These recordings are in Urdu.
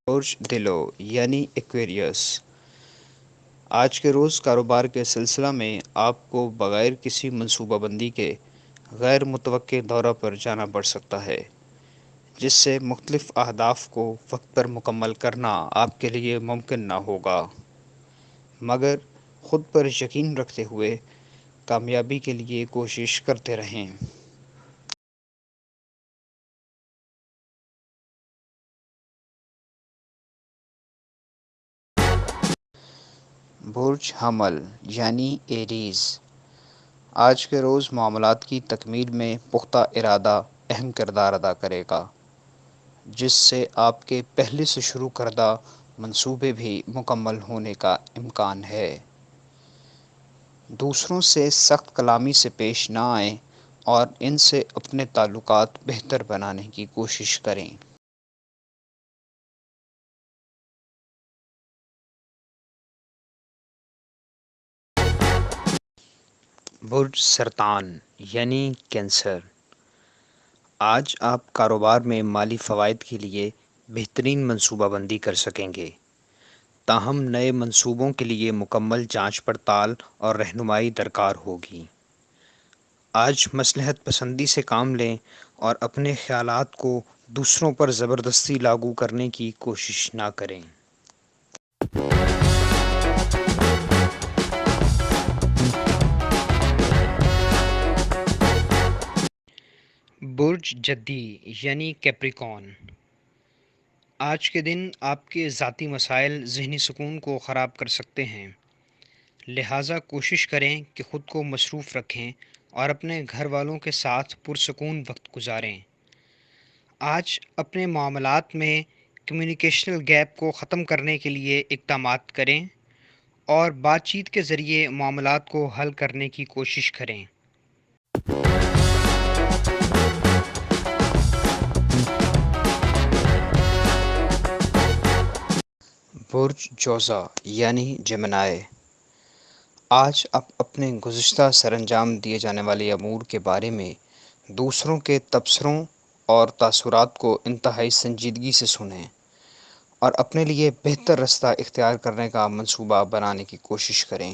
برج دلو یعنی ایکویریس، آج کے روز کاروبار کے سلسلہ میں آپ کو بغیر کسی منصوبہ بندی کے غیر متوقع دورہ پر جانا پڑ سکتا ہے، جس سے مختلف اہداف کو وقت پر مکمل کرنا آپ کے لیے ممکن نہ ہوگا، مگر خود پر یقین رکھتے ہوئے کامیابی کے لیے کوشش کرتے رہیں۔ برج حمل یعنی ایریز، آج کے روز معاملات کی تکمیل میں پختہ ارادہ اہم کردار ادا کرے گا، جس سے آپ کے پہلے سے شروع کردہ منصوبے بھی مکمل ہونے کا امکان ہے۔ دوسروں سے سخت کلامی سے پیش نہ آئیں اور ان سے اپنے تعلقات بہتر بنانے کی کوشش کریں۔ برج سرطان یعنی کینسر، آج آپ کاروبار میں مالی فوائد کے لیے بہترین منصوبہ بندی کر سکیں گے، تاہم نئے منصوبوں کے لیے مکمل جانچ پڑتال اور رہنمائی درکار ہوگی۔ آج مصلحت پسندی سے کام لیں اور اپنے خیالات کو دوسروں پر زبردستی لاگو کرنے کی کوشش نہ کریں۔ برج جدی یعنی کیپریکون، آج کے دن آپ کے ذاتی مسائل ذہنی سکون کو خراب کر سکتے ہیں، لہٰذا کوشش کریں کہ خود کو مصروف رکھیں اور اپنے گھر والوں کے ساتھ پرسکون وقت گزاریں۔ آج اپنے معاملات میں کمیونیکیشنل گیپ کو ختم کرنے کے لیے اقدامات کریں اور بات چیت کے ذریعے معاملات کو حل کرنے کی کوشش کریں۔ برج جوزا یعنی جمنائے، آج آپ اپنے گزشتہ سر انجام دیے جانے والے امور کے بارے میں دوسروں کے تبصروں اور تاثرات کو انتہائی سنجیدگی سے سنیں اور اپنے لیے بہتر راستہ اختیار کرنے کا منصوبہ بنانے کی کوشش کریں۔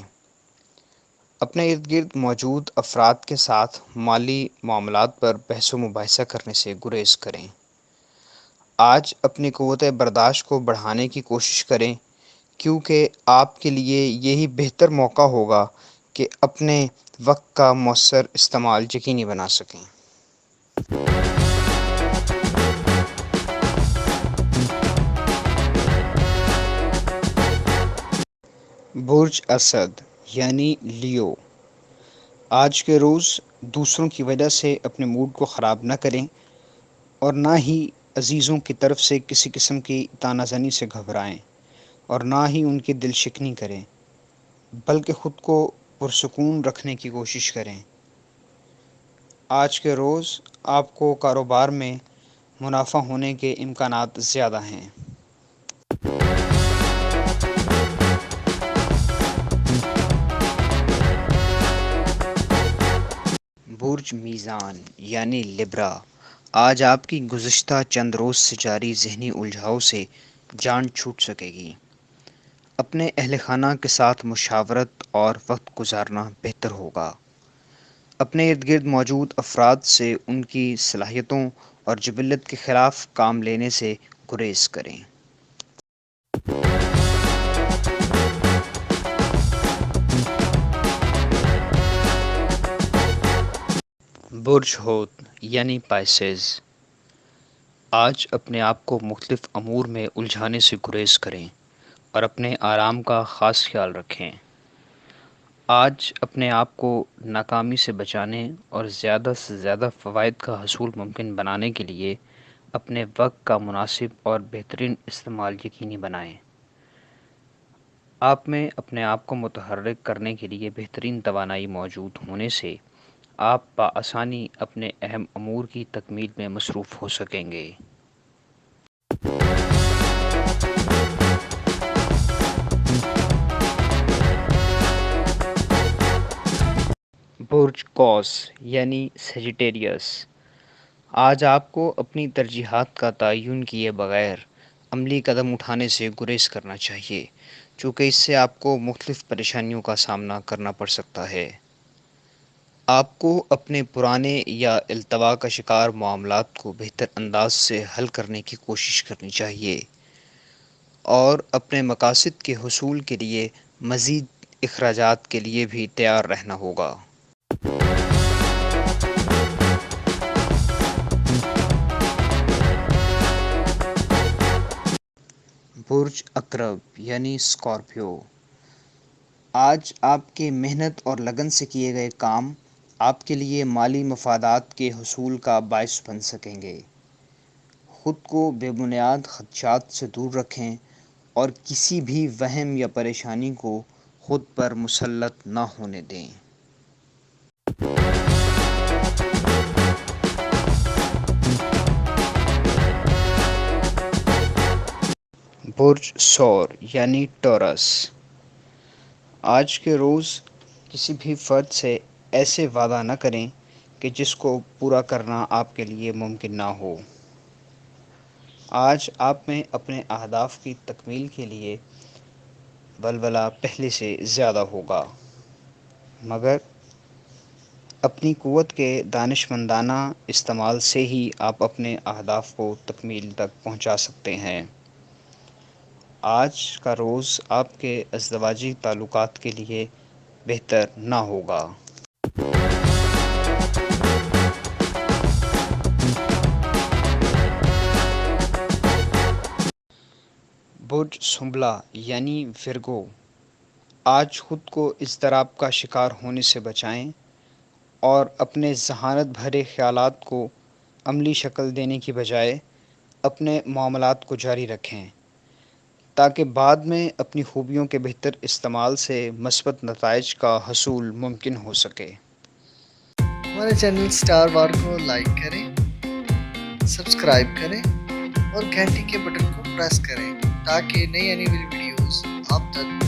اپنے ارد گرد موجود افراد کے ساتھ مالی معاملات پر بحث و مباحثہ کرنے سے گریز کریں۔ آج اپنی قوت برداشت کو بڑھانے کی کوشش کریں، کیونکہ آپ کے لیے یہی بہتر موقع ہوگا کہ اپنے وقت کا مؤثر استعمال یقینی بنا سکیں۔ برج اسد یعنی لیو، آج کے روز دوسروں کی وجہ سے اپنے موڈ کو خراب نہ کریں اور نہ ہی عزیزوں کی طرف سے کسی قسم کی طعنہ زنی سے گھبرائیں اور نہ ہی ان کی دل شکنی کریں، بلکہ خود کو پرسکون رکھنے کی کوشش کریں۔ آج کے روز آپ کو کاروبار میں منافع ہونے کے امکانات زیادہ ہیں۔ برج میزان یعنی لبرا، آج آپ کی گزشتہ چند روز سے جاری ذہنی الجھاؤ سے جان چھوٹ سکے گی۔ اپنے اہل خانہ کے ساتھ مشاورت اور وقت گزارنا بہتر ہوگا۔ اپنے ارد گرد موجود افراد سے ان کی صلاحیتوں اور جبلت کے خلاف کام لینے سے گریز کریں۔ برج حوت یعنی پائسیز، آج اپنے آپ کو مختلف امور میں الجھانے سے گریز کریں اور اپنے آرام کا خاص خیال رکھیں۔ آج اپنے آپ کو ناکامی سے بچانے اور زیادہ سے زیادہ فوائد کا حصول ممکن بنانے کے لیے اپنے وقت کا مناسب اور بہترین استعمال یقینی بنائیں۔ آپ میں اپنے آپ کو متحرک کرنے کے لیے بہترین توانائی موجود ہونے سے آپ بآسانی اپنے اہم امور کی تکمیل میں مصروف ہو سکیں گے۔ برج قوس یعنی سیجیٹیریس، آج آپ کو اپنی ترجیحات کا تعین کیے بغیر عملی قدم اٹھانے سے گریز کرنا چاہیے، چونکہ اس سے آپ کو مختلف پریشانیوں کا سامنا کرنا پڑ سکتا ہے۔ آپ کو اپنے پرانے یا التوا کا شکار معاملات کو بہتر انداز سے حل کرنے کی کوشش کرنی چاہیے اور اپنے مقاصد کے حصول کے لیے مزید اخراجات کے لیے بھی تیار رہنا ہوگا۔ برج عقرب یعنی اسکارپیو، آج آپ کے محنت اور لگن سے کیے گئے کام آپ کے لیے مالی مفادات کے حصول کا باعث بن سکیں گے۔ خود کو بے بنیاد خدشات سے دور رکھیں اور کسی بھی وہم یا پریشانی کو خود پر مسلط نہ ہونے دیں۔ برج ثور یعنی ٹورس، آج کے روز کسی بھی فرد سے ایسے وعدہ نہ کریں کہ جس کو پورا کرنا آپ کے لیے ممکن نہ ہو۔ آج آپ میں اپنے اہداف کی تکمیل کے لیے ولولہ پہلے سے زیادہ ہوگا، مگر اپنی قوت کے دانشمندانہ استعمال سے ہی آپ اپنے اہداف کو تکمیل تک پہنچا سکتے ہیں۔ آج کا روز آپ کے ازدواجی تعلقات کے لیے بہتر نہ ہوگا۔ برج سنبلہ یعنی ورگو، آج خود کو اضطراب کا شکار ہونے سے بچائیں اور اپنے ذہانت بھرے خیالات کو عملی شکل دینے کی بجائے اپنے معاملات کو جاری رکھیں، تاکہ بعد میں اپنی خوبیوں کے بہتر استعمال سے مثبت نتائج کا حصول ممکن ہو سکے۔ ہمارے چینل سٹار وار کو لائک کریں، سبسکرائب کریں اور گھنٹی کے بٹن کو پریس کریں تاکہ نئی آنے والی ویڈیوز آپ تک